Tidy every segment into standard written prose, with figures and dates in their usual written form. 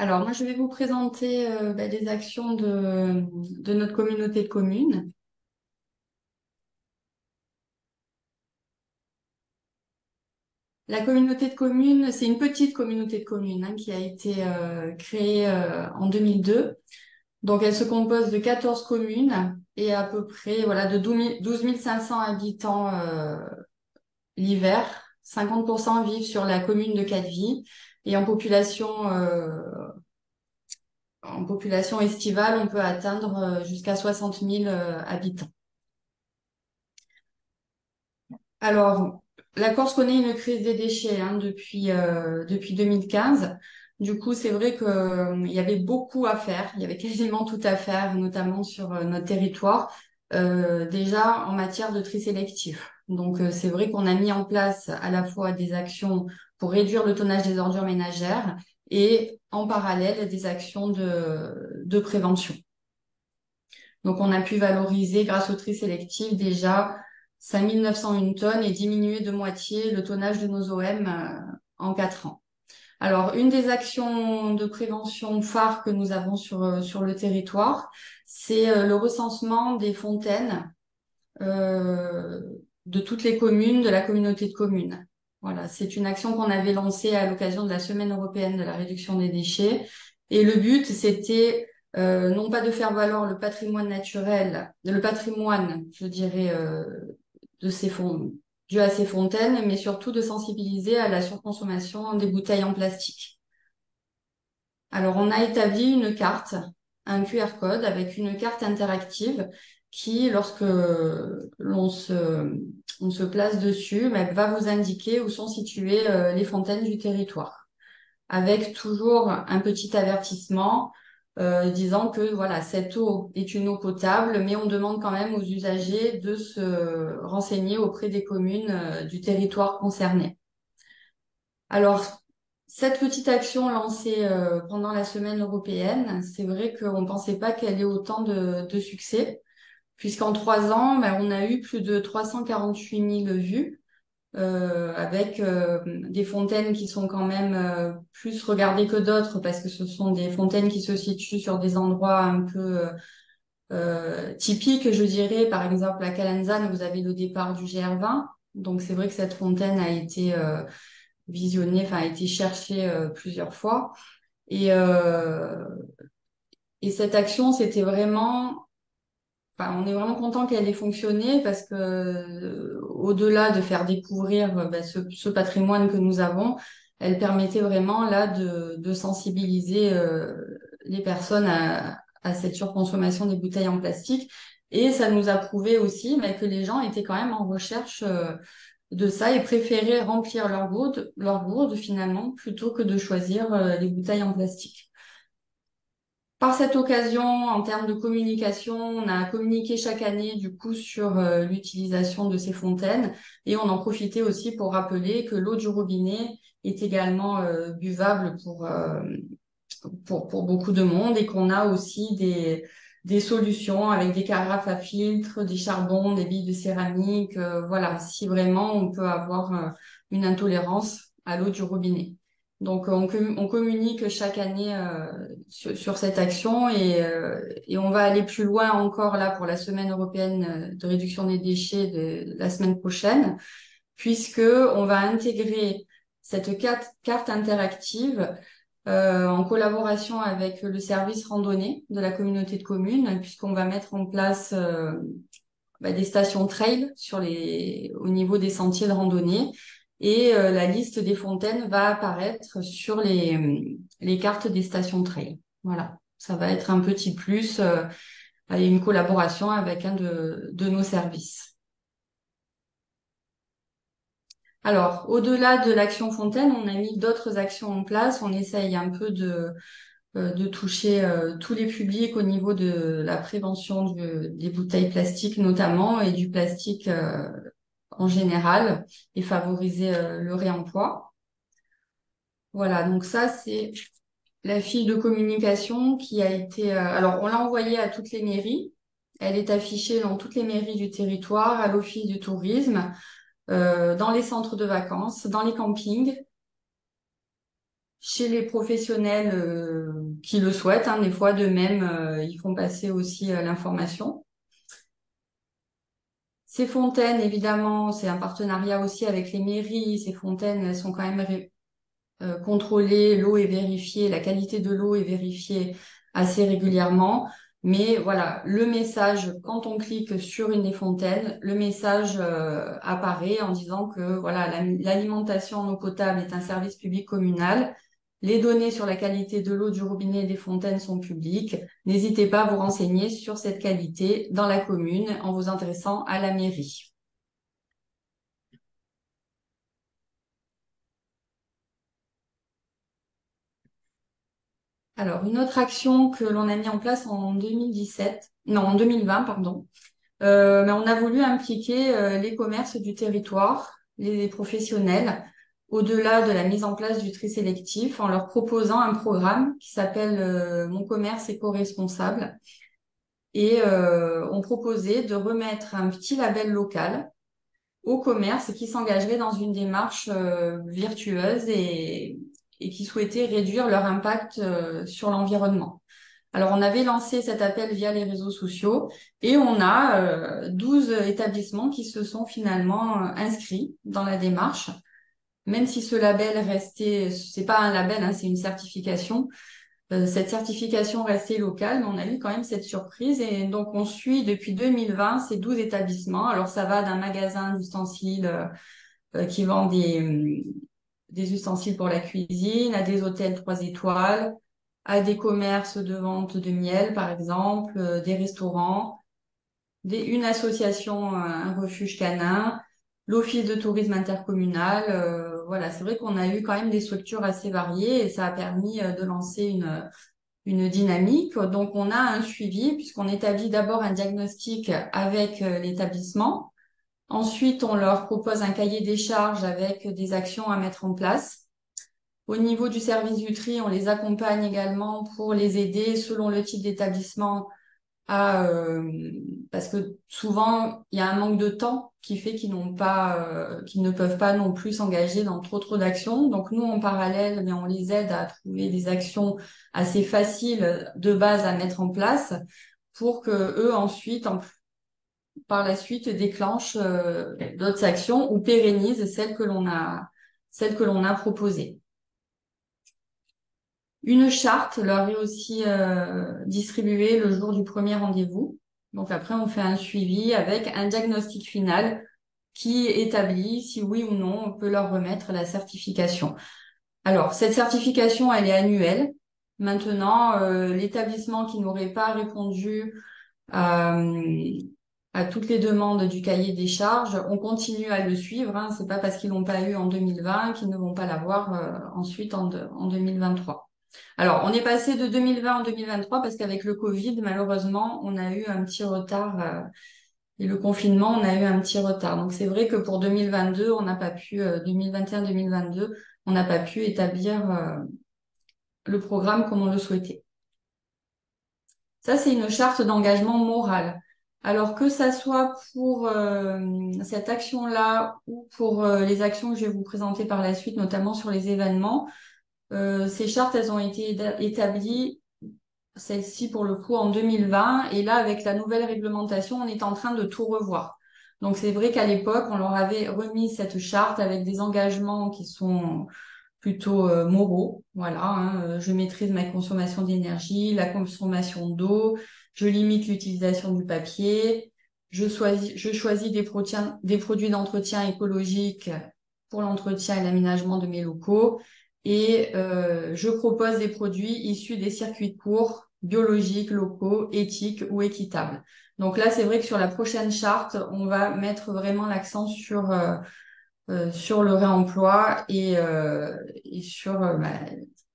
Alors, moi, je vais vous présenter les actions de notre communauté de communes. La communauté de communes, c'est une petite communauté de communes qui a été créée en 2002. Donc, elle se compose de 14 communes et à peu près de 12 500 habitants l'hiver. 50% vivent sur la commune de Catvie et en population estivale, on peut atteindre jusqu'à 60 000 habitants. Alors, la Corse connaît une crise des déchets depuis 2015. Du coup, c'est vrai que, il y avait beaucoup à faire. Il y avait quasiment tout à faire, notamment sur notre territoire, déjà en matière de tri sélectif. Donc, c'est vrai qu'on a mis en place à la fois des actions pour réduire le tonnage des ordures ménagères et en parallèle des actions de prévention. Donc, on a pu valoriser, grâce au tri sélectif, déjà 5 901 tonnes et diminuer de moitié le tonnage de nos OM en 4 ans. Alors, une des actions de prévention phares que nous avons sur le territoire, c'est le recensement des fontaines euh, de toutes les communes, de la communauté de communes. Voilà, c'est une action qu'on avait lancée à l'occasion de la Semaine européenne de la réduction des déchets. Et le but, c'était non pas de faire valoir le patrimoine naturel, le patrimoine, je dirais, de ces fonds, dû à ces fontaines, mais surtout de sensibiliser à la surconsommation des bouteilles en plastique. Alors, on a établi une carte, un QR code avec une carte interactive qui, lorsque on se place dessus, va vous indiquer où sont situées les fontaines du territoire, avec toujours un petit avertissement disant que voilà, cette eau est une eau potable, mais on demande quand même aux usagers de se renseigner auprès des communes du territoire concerné. Alors, cette petite action lancée pendant la semaine européenne, c'est vrai qu'on ne pensait pas qu'elle ait autant de succès, puisqu'en 3 ans, on a eu plus de 348 000 vues, avec des fontaines qui sont quand même plus regardées que d'autres, parce que ce sont des fontaines qui se situent sur des endroits un peu typiques, je dirais. Par exemple, à Calenzane, vous avez le départ du GR20. Donc, c'est vrai que cette fontaine a été visionnée, enfin, a été cherchée plusieurs fois. Et, euh, et cette action, c'était vraiment, enfin, on est vraiment content qu'elle ait fonctionné parce que au-delà de faire découvrir ce patrimoine que nous avons, elle permettait vraiment là de sensibiliser les personnes à cette surconsommation des bouteilles en plastique. Et ça nous a prouvé aussi que les gens étaient quand même en recherche de ça et préféraient remplir leur gourde finalement plutôt que de choisir les bouteilles en plastique. Par cette occasion, en termes de communication, on a communiqué chaque année du coup sur l'utilisation de ces fontaines et on en profitait aussi pour rappeler que l'eau du robinet est également buvable pour beaucoup de monde et qu'on a aussi des solutions avec des carafes à filtre, des charbons, des billes de céramique, voilà, si vraiment on peut avoir une intolérance à l'eau du robinet. Donc, on communique chaque année sur cette action et on va aller plus loin encore là pour la semaine européenne de réduction des déchets de la semaine prochaine, puisque on va intégrer cette carte interactive en collaboration avec le service randonnée de la communauté de communes, puisqu'on va mettre en place des stations trail au niveau des sentiers de randonnée. Et la liste des fontaines va apparaître sur les cartes des stations trail. Voilà, ça va être un petit plus et une collaboration avec un de nos services. Alors, au-delà de l'action fontaine, on a mis d'autres actions en place. On essaye un peu de toucher tous les publics au niveau de la prévention des bouteilles plastiques notamment et du plastique en général et favoriser le réemploi. Voilà, donc ça c'est la fiche de communication qui a été... alors on l'a envoyée à toutes les mairies. Elle est affichée dans toutes les mairies du territoire, à l'office du tourisme, dans les centres de vacances, dans les campings. chez les professionnels qui le souhaitent, hein. Des fois, d'eux-mêmes, ils font passer aussi l'information. Ces fontaines, évidemment, c'est un partenariat aussi avec les mairies. Ces fontaines, elles sont quand même contrôlées, l'eau est vérifiée, la qualité de l'eau est vérifiée assez régulièrement. Mais voilà, le message, quand on clique sur une des fontaines, le message apparaît en disant que voilà, l'alimentation en eau potable est un service public communal. Les données sur la qualité de l'eau du robinet et des fontaines sont publiques. N'hésitez pas à vous renseigner sur cette qualité dans la commune en vous intéressant à la mairie. Alors, une autre action que l'on a mis en place en 2017, non, en 2020, pardon, mais on a voulu impliquer les commerces du territoire, les professionnels, au-delà de la mise en place du tri sélectif, en leur proposant un programme qui s'appelle Mon commerce éco-responsable. Et on proposait de remettre un petit label local aux commerces qui s'engageraient dans une démarche virtueuse et qui souhaitaient réduire leur impact sur l'environnement. Alors, on avait lancé cet appel via les réseaux sociaux et on a 12 établissements qui se sont finalement inscrits dans la démarche. Même si ce label restait, c'est pas un label, hein, c'est une certification. Cette certification restait locale, mais on a eu quand même cette surprise. Et donc, on suit depuis 2020 ces 12 établissements. Alors, ça va d'un magasin d'ustensiles qui vend des ustensiles pour la cuisine, à des hôtels 3 étoiles, à des commerces de vente de miel, par exemple, des restaurants, une association, un refuge canin, l'office de tourisme intercommunal. Voilà, c'est vrai qu'on a eu quand même des structures assez variées et ça a permis de lancer une dynamique. Donc, on a un suivi puisqu'on établit d'abord un diagnostic avec l'établissement. Ensuite, on leur propose un cahier des charges avec des actions à mettre en place. Au niveau du service du tri, on les accompagne également pour les aider selon le type d'établissement à, parce que souvent il y a un manque de temps qui fait qu'ils ne peuvent pas non plus s'engager dans trop d'actions. Donc nous en parallèle, mais on les aide à trouver des actions assez faciles de base à mettre en place pour que eux ensuite, par la suite, déclenchent d'autres actions ou pérennisent celles que l'on a proposées. Une charte leur est aussi distribuée le jour du premier rendez-vous. Donc après, on fait un suivi avec un diagnostic final qui établit si oui ou non on peut leur remettre la certification. Alors, cette certification, elle est annuelle. Maintenant, l'établissement qui n'aurait pas répondu à toutes les demandes du cahier des charges, on continue à le suivre. Hein. C'est pas parce qu'ils l'ont pas eu en 2020 qu'ils ne vont pas l'avoir ensuite en 2023. Alors, on est passé de 2020 en 2023 parce qu'avec le Covid, malheureusement, on a eu un petit retard et le confinement, on a eu un petit retard. Donc, c'est vrai que pour 2022, on n'a pas pu, 2021-2022, on n'a pas pu établir le programme comme on le souhaitait. Ça, c'est une charte d'engagement moral. Alors que ça soit pour cette action-là ou pour les actions que je vais vous présenter par la suite, notamment sur les événements, ces chartes, elles ont été établies, celle-ci pour le coup, en 2020. Et là, avec la nouvelle réglementation, on est en train de tout revoir. Donc, c'est vrai qu'à l'époque, on leur avait remis cette charte avec des engagements qui sont plutôt moraux. Voilà, hein, je maîtrise ma consommation d'énergie, la consommation d'eau, je limite l'utilisation du papier, je choisis des produits d'entretien écologique pour l'entretien et l'aménagement de mes locaux et je propose des produits issus des circuits courts, biologiques, locaux, éthiques ou équitables. Donc là, c'est vrai que sur la prochaine charte, on va mettre vraiment l'accent sur le réemploi et sur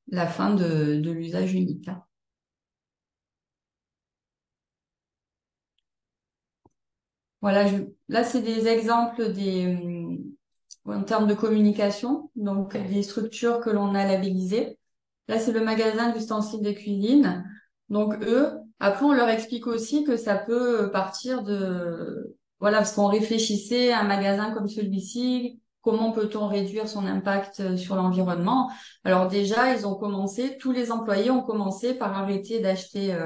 la fin de l'usage unique. Hein. Voilà, là, c'est des exemples en termes de communication, donc des structures que l'on a labellisées. Là, c'est le magasin d'ustensiles de cuisine. Donc, eux, après, on leur explique aussi que ça peut partir de... Voilà, parce qu'on réfléchissait à un magasin comme celui-ci, comment peut-on réduire son impact sur l'environnement? Alors déjà, tous les employés ont commencé par arrêter d'acheter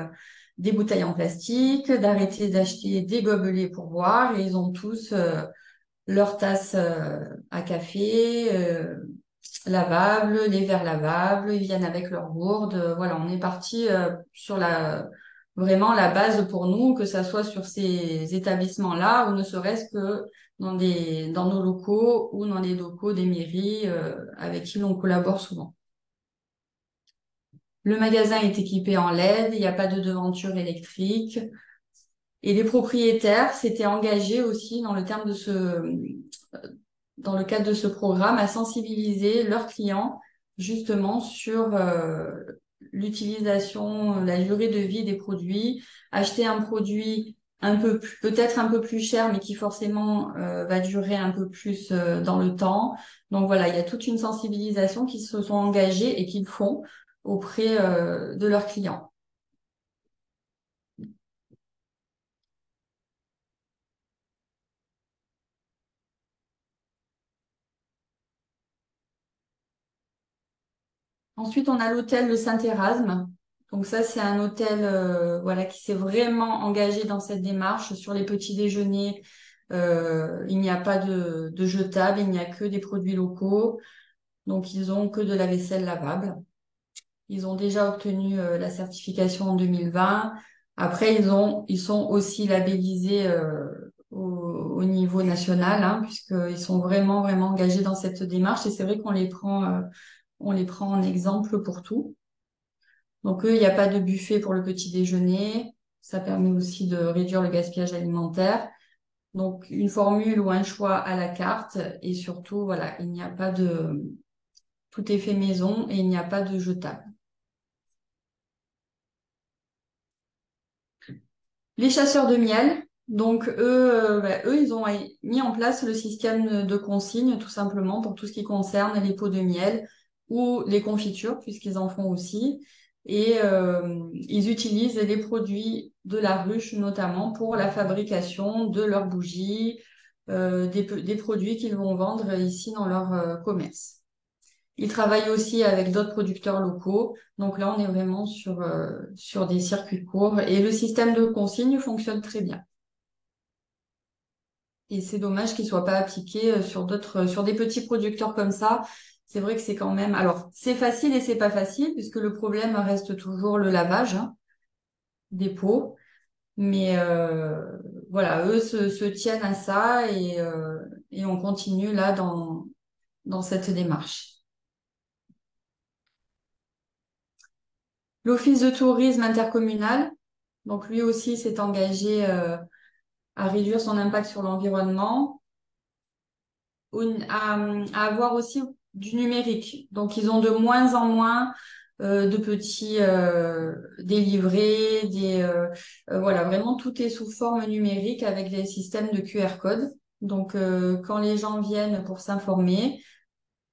des bouteilles en plastique, d'arrêter d'acheter des gobelets pour boire, et ils ont tous leurs tasses à café, lavables, les verres lavables, ils viennent avec leur gourde. Voilà, on est parti sur vraiment la base pour nous, que ça soit sur ces établissements-là ou ne serait-ce que dans nos locaux ou dans les locaux des mairies avec qui l'on collabore souvent. Le magasin est équipé en LED, il n'y a pas de devanture électrique. Et les propriétaires s'étaient engagés aussi dans le cadre de ce programme à sensibiliser leurs clients justement sur l'utilisation, la durée de vie des produits, acheter un produit peut-être un peu plus cher, mais qui forcément va durer un peu plus dans le temps. Donc voilà, il y a toute une sensibilisation qui se sont engagés et qu'ils font auprès de leurs clients. Ensuite, on a l'hôtel Le Saint-Érasme. Donc ça, c'est un hôtel voilà, qui s'est vraiment engagé dans cette démarche. Sur les petits déjeuners, il n'y a pas de jetables, il n'y a que des produits locaux. Donc, ils ont que de la vaisselle lavable. Ils ont déjà obtenu la certification en 2020. Après, ils sont aussi labellisés au niveau national, hein, puisqu'ils sont vraiment, vraiment engagés dans cette démarche. Et c'est vrai on les prend en exemple pour tout. Donc, eux, il n'y a pas de buffet pour le petit déjeuner. Ça permet aussi de réduire le gaspillage alimentaire. Donc, une formule ou un choix à la carte. Et surtout, voilà, tout est fait maison et il n'y a pas de jetable. Les chasseurs de miel. Donc, eux, ils ont mis en place le système de consigne, tout simplement, pour tout ce qui concerne les pots de miel ou les confitures, puisqu'ils en font aussi. Et ils utilisent les produits de la ruche, notamment, pour la fabrication de leurs bougies, des produits qu'ils vont vendre ici dans leur commerce. Ils travaillent aussi avec d'autres producteurs locaux. Donc là, on est vraiment sur des circuits courts et le système de consigne fonctionne très bien. Et c'est dommage qu'il soit pas appliqué sur des petits producteurs comme ça. C'est vrai que c'est quand même, alors, c'est facile et c'est pas facile puisque le problème reste toujours le lavage, hein, des pots. Mais voilà, eux se tiennent à ça et on continue là dans cette démarche. L'Office de tourisme intercommunal, donc lui aussi s'est engagé à réduire son impact sur l'environnement, à avoir aussi du numérique. Donc ils ont de moins en moins de petits délivrés, voilà, vraiment tout est sous forme numérique avec des systèmes de QR code. Donc quand les gens viennent pour s'informer,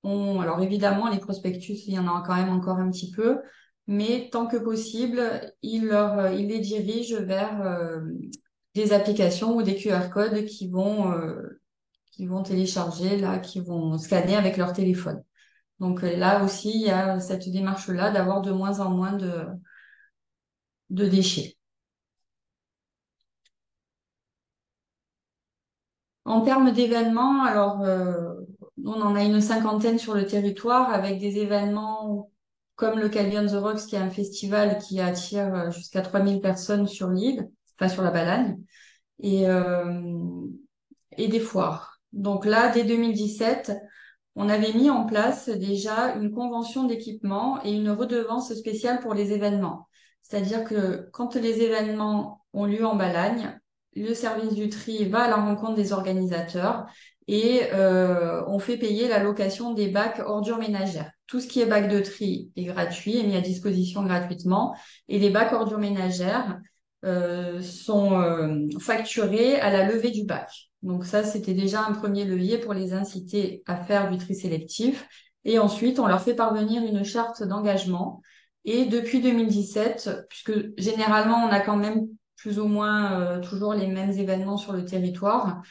alors évidemment, les prospectus, il y en a quand même encore un petit peu, mais tant que possible, il les dirige vers des applications ou des QR codes qui vont télécharger, là, qui vont scanner avec leur téléphone. Donc là aussi, il y a cette démarche-là d'avoir de moins en moins de déchets. En termes d'événements, alors on en a une cinquantaine sur le territoire avec des événements comme le Cali on the Rocks, qui est un festival qui attire jusqu'à 3000 personnes sur l'île, enfin sur la Balagne, et, euh, et des foires. Donc là, dès 2017, on avait mis en place déjà une convention d'équipement et une redevance spéciale pour les événements. C'est-à-dire que quand les événements ont lieu en Balagne, le service du tri va à la rencontre des organisateurs et on fait payer la location des bacs ordures ménagères. Tout ce qui est bac de tri est gratuit, est mis à disposition gratuitement, et les bacs ordures ménagères sont facturés à la levée du bac. Donc ça, c'était déjà un premier levier pour les inciter à faire du tri sélectif. Et ensuite, on leur fait parvenir une charte d'engagement. Et depuis 2017, puisque généralement, on a quand même plus ou moins toujours les mêmes événements sur le territoire,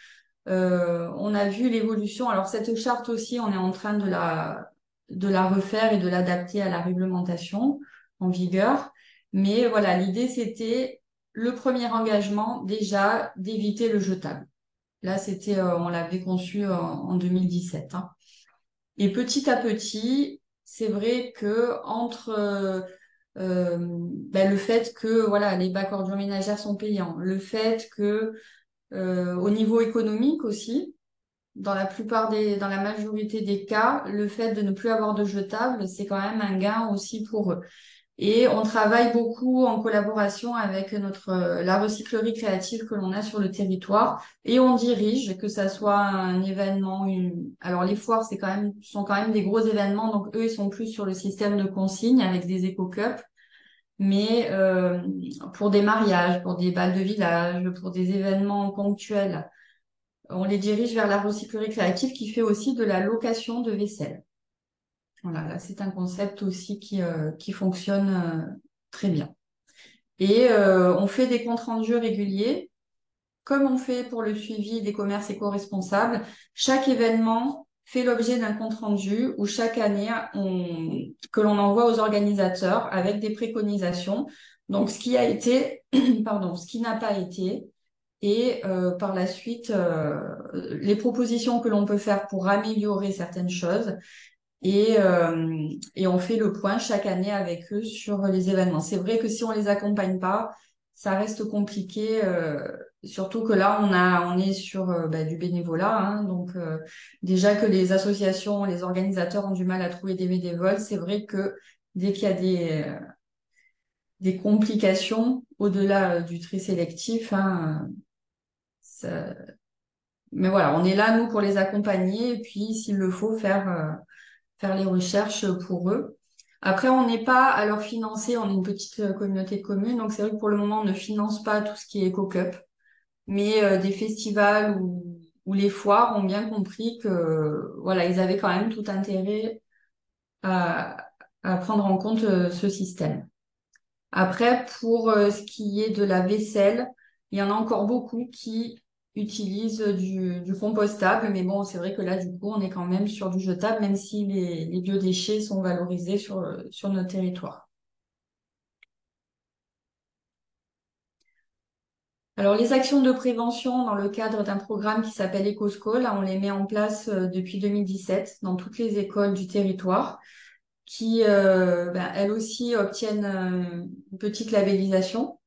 On a vu l'évolution. Alors cette charte aussi, on est en train de la refaire et de l'adapter à la réglementation en vigueur. Mais voilà, l'idée, c'était le premier engagement déjà d'éviter le jetable. Là, c'était, on l'avait conçu en 2017, hein. Et petit à petit, c'est vrai que entre le fait que voilà, les bacs ordures ménagères sont payants, le fait que au niveau économique aussi, dans la majorité des cas, le fait de ne plus avoir de jetables, c'est quand même un gain aussi pour eux. Et on travaille beaucoup en collaboration avec la recyclerie créative que l'on a sur le territoire et on dirige, que ça soit un événement, alors les foires, sont quand même des gros événements, donc eux, ils sont plus sur le système de consigne avec des éco-cups. Mais pour des mariages, pour des bals de village, pour des événements ponctuels, on les dirige vers la recyclerie créative qui fait aussi de la location de vaisselle. Voilà, là, c'est un concept aussi qui fonctionne très bien. Et on fait des comptes rendus réguliers, comme on fait pour le suivi des commerces éco-responsables. Chaque événement fait l'objet d'un compte rendu où chaque année, que l'on envoie aux organisateurs avec des préconisations. Donc, ce qui a été, pardon, ce qui n'a pas été, et par la suite, les propositions que l'on peut faire pour améliorer certaines choses. Et on fait le point chaque année avec eux sur les événements. C'est vrai que si on les accompagne pas, ça reste compliqué. Surtout que là, on est sur du bénévolat, hein. Donc déjà que les associations, les organisateurs ont du mal à trouver des bénévoles, c'est vrai que dès qu'il y a des complications au-delà du tri sélectif, hein, ça- mais voilà, on est là nous pour les accompagner et puis s'il le faut faire les recherches pour eux. Après, on n'est pas à leur financer, on est une petite communauté de communes, donc c'est vrai que pour le moment, on ne finance pas tout ce qui est Eco-Cup, mais des festivals ou les foires ont bien compris que voilà, ils avaient quand même tout intérêt à, à prendre en compte ce système. Après, pour ce qui est de la vaisselle, il y en a encore beaucoup qui utilisent du compostable, mais bon, c'est vrai que là, du coup, on est quand même sur du jetable, même si les biodéchets sont valorisés sur notre territoire. Alors, les actions de prévention dans le cadre d'un programme qui s'appelle EcoSchool, là, on les met en place depuis 2017 dans toutes les écoles du territoire, qui, elles aussi, obtiennent une petite labellisation.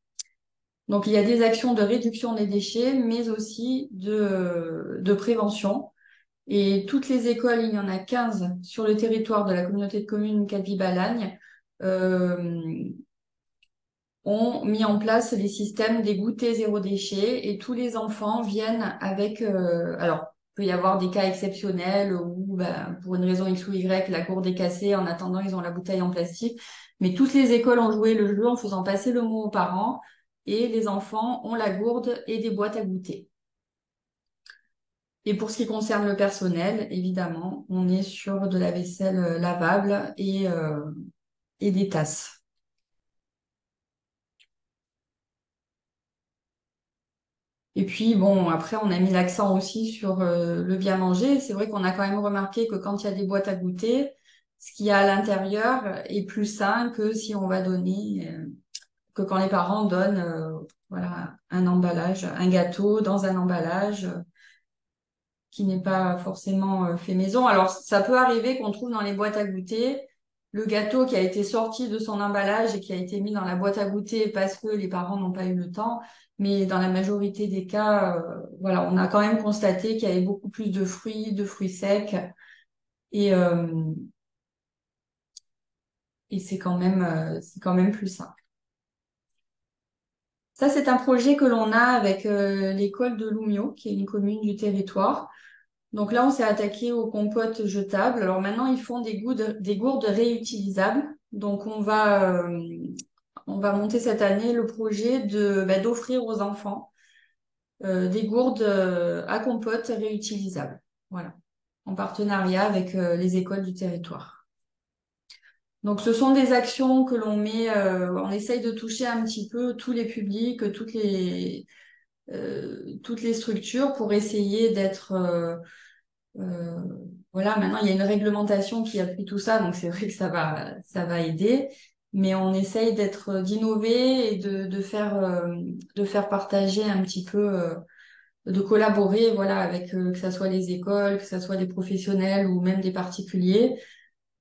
Donc, il y a des actions de réduction des déchets, mais aussi de prévention. Et toutes les écoles, il y en a 15 sur le territoire de la communauté de communes Calvi-Balagne, euh, ont mis en place les systèmes des goûters zéro déchet et tous les enfants viennent avec... alors, il peut y avoir des cas exceptionnels où, pour une raison X ou Y, la gourde est cassée, en attendant, ils ont la bouteille en plastique. Mais toutes les écoles ont joué le jeu en faisant passer le mot aux parents et les enfants ont la gourde et des boîtes à goûter. Et pour ce qui concerne le personnel, évidemment, on est sur de la vaisselle lavable et des tasses. Et puis, bon, après, on a mis l'accent aussi sur le bien manger. C'est vrai qu'on a quand même remarqué que quand il y a des boîtes à goûter, ce qu'il y a à l'intérieur est plus sain que si on va donner, que quand les parents donnent, voilà, un emballage, un gâteau dans un emballage qui n'est pas forcément fait maison. Alors, ça peut arriver qu'on trouve dans les boîtes à goûter le gâteau qui a été sorti de son emballage et qui a été mis dans la boîte à goûter parce que les parents n'ont pas eu le temps. Mais dans la majorité des cas, voilà, on a quand même constaté qu'il y avait beaucoup plus de fruits secs et, euh, et c'est quand même plus simple. Ça, c'est un projet que l'on a avec l'école de Loumio, qui est une commune du territoire. Donc là, on s'est attaqué aux compotes jetables. Alors maintenant, ils font des gourdes réutilisables. Donc on va monter cette année le projet d'offrir aux enfants des gourdes à compote réutilisables. Voilà, en partenariat avec les écoles du territoire. Donc ce sont des actions que l'on met, on essaye de toucher un petit peu tous les publics, toutes les structures pour essayer d'être euh, voilà, maintenant il y a une réglementation qui appuie tout ça, donc c'est vrai que ça va aider. Mais on essaye d'innover et de faire partager un petit peu, de collaborer, voilà, avec que ça soit les écoles, que ça soit des professionnels ou même des particuliers,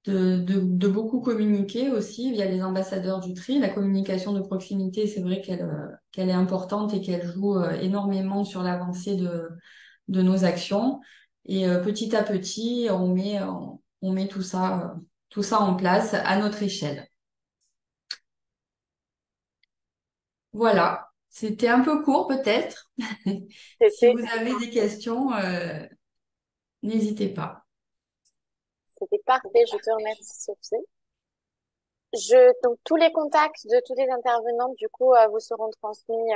de beaucoup communiquer aussi via les ambassadeurs du tri. La communication de proximité, c'est vrai qu'elle est importante et qu'elle joue énormément sur l'avancée de nos actions. Et petit à petit, on met tout ça en place à notre échelle. Voilà. C'était un peu court peut-être. Si C'était vous avez des questions, n'hésitez pas. c'était parfait. Je te remercie, Sophie. Donc tous les contacts de tous les intervenants, du coup, vous seront transmis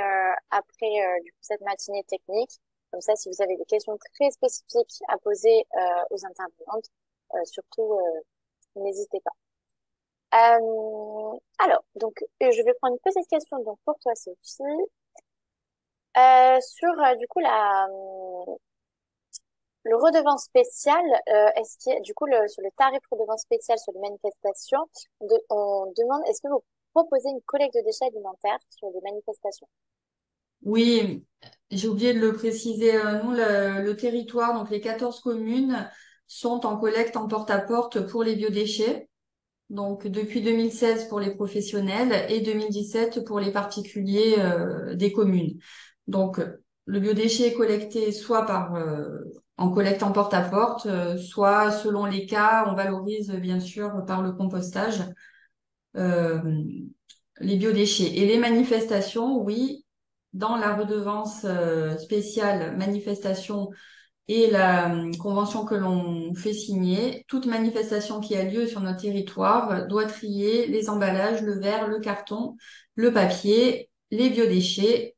après du coup, cette matinée technique. Comme ça, si vous avez des questions très spécifiques à poser aux intervenantes, surtout n'hésitez pas. Alors, donc je vais prendre une petite question donc pour toi, Sophie, sur du coup le redevance spéciale. Est-ce qu'il y a, du coup sur le tarif redevance spéciale sur les manifestations, on demande est-ce que vous proposez une collecte de déchets alimentaires sur les manifestations? Oui, j'ai oublié de le préciser. Nous, le territoire, donc les 14 communes, sont en collecte en porte-à-porte pour les biodéchets. Donc, depuis 2016 pour les professionnels et 2017 pour les particuliers des communes. Donc, le biodéchet est collecté soit en collecte en porte-à-porte, soit selon les cas, on valorise bien sûr par le compostage euh, les biodéchets. Et les manifestations, oui, dans la redevance spéciale manifestation et la convention que l'on fait signer, toute manifestation qui a lieu sur notre territoire doit trier les emballages, le verre, le carton, le papier, les biodéchets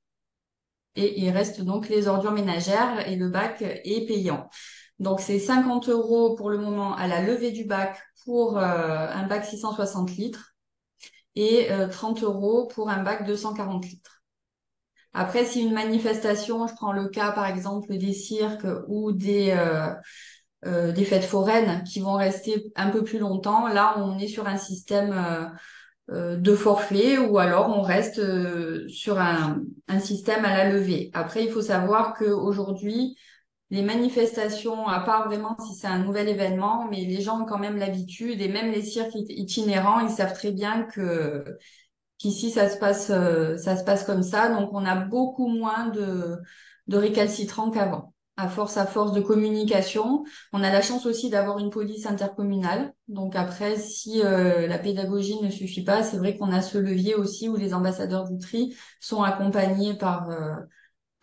et il reste donc les ordures ménagères et le bac est payant. Donc c'est 50 € pour le moment à la levée du bac pour un bac 660 litres et 30 € pour un bac 240 litres. Après, si une manifestation, je prends le cas par exemple des cirques ou des fêtes foraines qui vont rester un peu plus longtemps, là on est sur un système de forfait ou alors on reste sur un système à la levée. Après, il faut savoir qu'aujourd'hui, les manifestations, à part vraiment si c'est un nouvel événement, mais les gens ont quand même l'habitude et même les cirques itinérants, ils savent très bien que qu'ici ça se passe comme ça. Donc on a beaucoup moins de récalcitrants qu'avant. À force de communication, on a la chance aussi d'avoir une police intercommunale. Donc après, si la pédagogie ne suffit pas, c'est vrai qu'on a ce levier aussi où les ambassadeurs du tri sont accompagnés par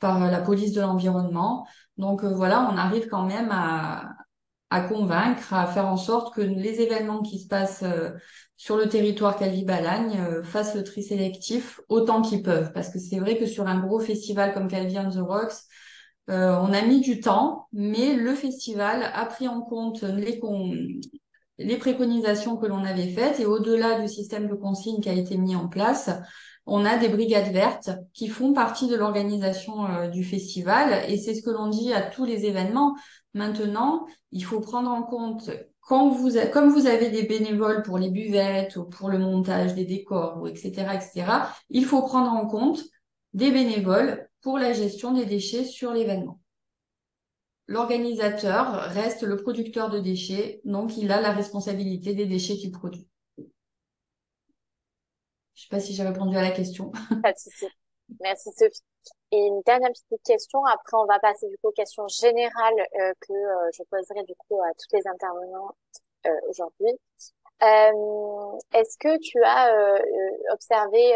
la police de l'environnement. Donc voilà, on arrive quand même à convaincre, à faire en sorte que les événements qui se passent sur le territoire Calvi-Balagne fassent le tri sélectif autant qu'ils peuvent. Parce que c'est vrai que sur un gros festival comme Calvi on the Rocks, on a mis du temps, mais le festival a pris en compte les préconisations que l'on avait faites et au-delà du système de consigne qui a été mis en place, on a des brigades vertes qui font partie de l'organisation du festival et c'est ce que l'on dit à tous les événements. Maintenant, il faut prendre en compte comme vous avez des bénévoles pour les buvettes ou pour le montage des décors ou etc., etc., il faut prendre en compte des bénévoles pour la gestion des déchets sur l'événement. L'organisateur reste le producteur de déchets, donc il a la responsabilité des déchets qu'il produit. Je sais pas si j'ai répondu à la question. Pas de souci. Merci, Sophie. Et une dernière petite question. Après, on va passer du coup aux questions générales que je poserai du coup à tous les intervenants aujourd'hui. Est-ce que tu as observé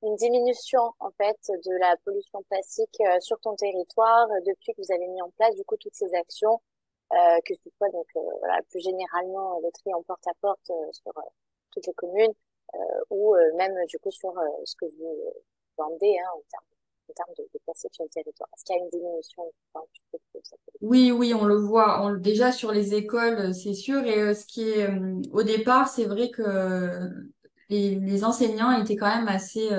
une diminution en fait de la pollution plastique sur ton territoire depuis que vous avez mis en place du coup toutes ces actions, que ce soit donc voilà, plus généralement le tri en porte-à-porte sur toutes les communes ou même du coup sur ce que vous vendez hein, en termes de plastique sur le territoire. Est-ce qu'il y a une diminution? Enfin, tu peux que ça peut- Oui, oui, on le voit. Déjà sur les écoles, c'est sûr. Et ce qui est, au départ, c'est vrai que les enseignants étaient quand même assez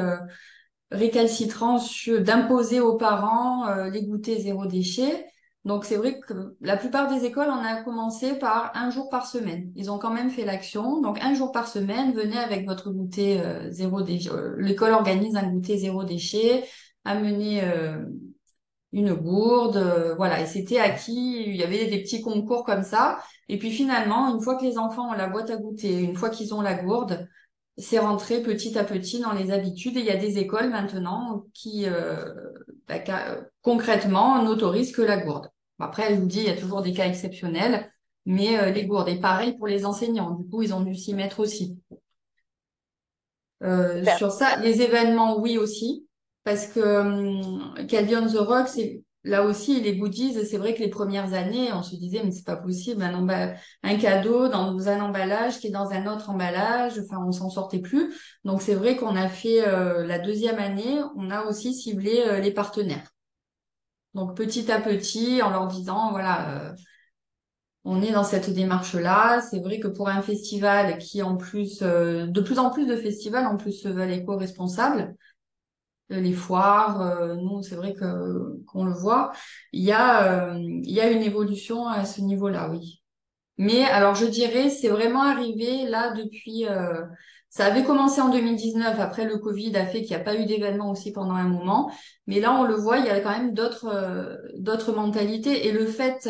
récalcitrants d'imposer aux parents les goûters zéro déchet. Donc c'est vrai que la plupart des écoles, on a commencé par un jour par semaine. Ils ont quand même fait l'action. Donc un jour par semaine, venez avec votre goûter zéro déchet. L'école organise un goûter zéro déchet, amenez une gourde, voilà. Et c'était acquis. Il y avait des petits concours comme ça. Et puis finalement, une fois que les enfants ont la boîte à goûter, une fois qu'ils ont la gourde, c'est rentré petit à petit dans les habitudes et il y a des écoles maintenant qui concrètement n'autorisent que la gourde. Bon, après, je vous dis, il y a toujours des cas exceptionnels, mais les gourdes. Et pareil pour les enseignants. Du coup, ils ont dû s'y mettre aussi. Super. Sur ça, les événements, oui aussi, parce que Calvi on the Rock, c'est là aussi les goodies. C'est vrai que les premières années, on se disait mais c'est pas possible, un cadeau dans un emballage qui est dans un autre emballage. Enfin, on s'en sortait plus. Donc c'est vrai qu'on a fait la deuxième année, on a aussi ciblé les partenaires. Donc petit à petit, en leur disant voilà. On est dans cette démarche-là. C'est vrai que pour un festival qui, en plus, de plus en plus de festivals, en plus, se veulent éco-responsables, les foires, nous, c'est vrai que qu'on le voit, il y a une évolution à ce niveau-là, oui. Mais alors, je dirais, c'est vraiment arrivé là depuis. Ça avait commencé en 2019. Après, le Covid a fait qu'il n'y a pas eu d'événement aussi pendant un moment. Mais là, on le voit, il y a quand même d'autres mentalités. Et le fait,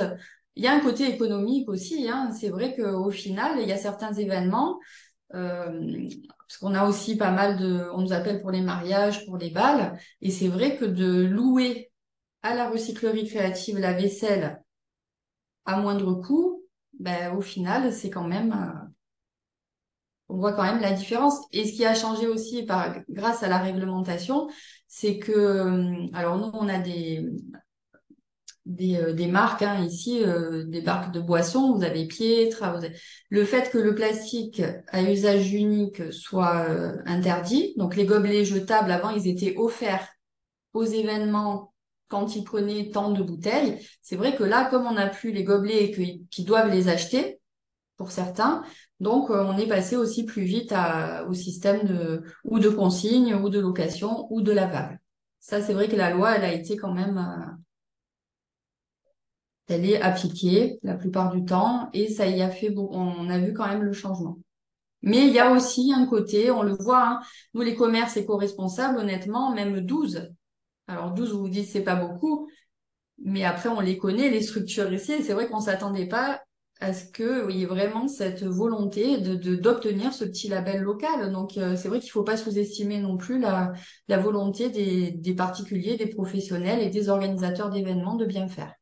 il y a un côté économique aussi. Hein. C'est vrai qu'au final, il y a certains événements. Parce qu'on a aussi pas mal on nous appelle pour les mariages, pour les bals. Et c'est vrai que de louer à la recyclerie créative la vaisselle à moindre coût, ben, au final, c'est quand même, on voit quand même la différence. Et ce qui a changé aussi grâce à la réglementation, c'est que, alors nous, on a des marques hein, ici, des marques de boissons, vous avez Pietra, le fait que le plastique à usage unique soit interdit, donc les gobelets jetables, avant, ils étaient offerts aux événements quand ils prenaient tant de bouteilles. C'est vrai que là, comme on n'a plus les gobelets et qu'ils doivent les acheter, pour certains, donc on est passé aussi plus vite au système ou de consigne, ou de location, ou de lavable. Ça, c'est vrai que la loi, elle a été quand même, elle est appliquée la plupart du temps, et ça y a fait, on a vu quand même le changement. Mais il y a aussi un côté, on le voit, hein, nous les commerces éco-responsables, honnêtement, même 12. Alors 12, vous vous dites c'est pas beaucoup, mais après on les connaît, les structures ici, et c'est vrai qu'on s'attendait pas à ce qu'il y ait vraiment cette volonté d'obtenir ce petit label local. Donc c'est vrai qu'il faut pas sous-estimer non plus la volonté des particuliers, des professionnels et des organisateurs d'événements de bien faire.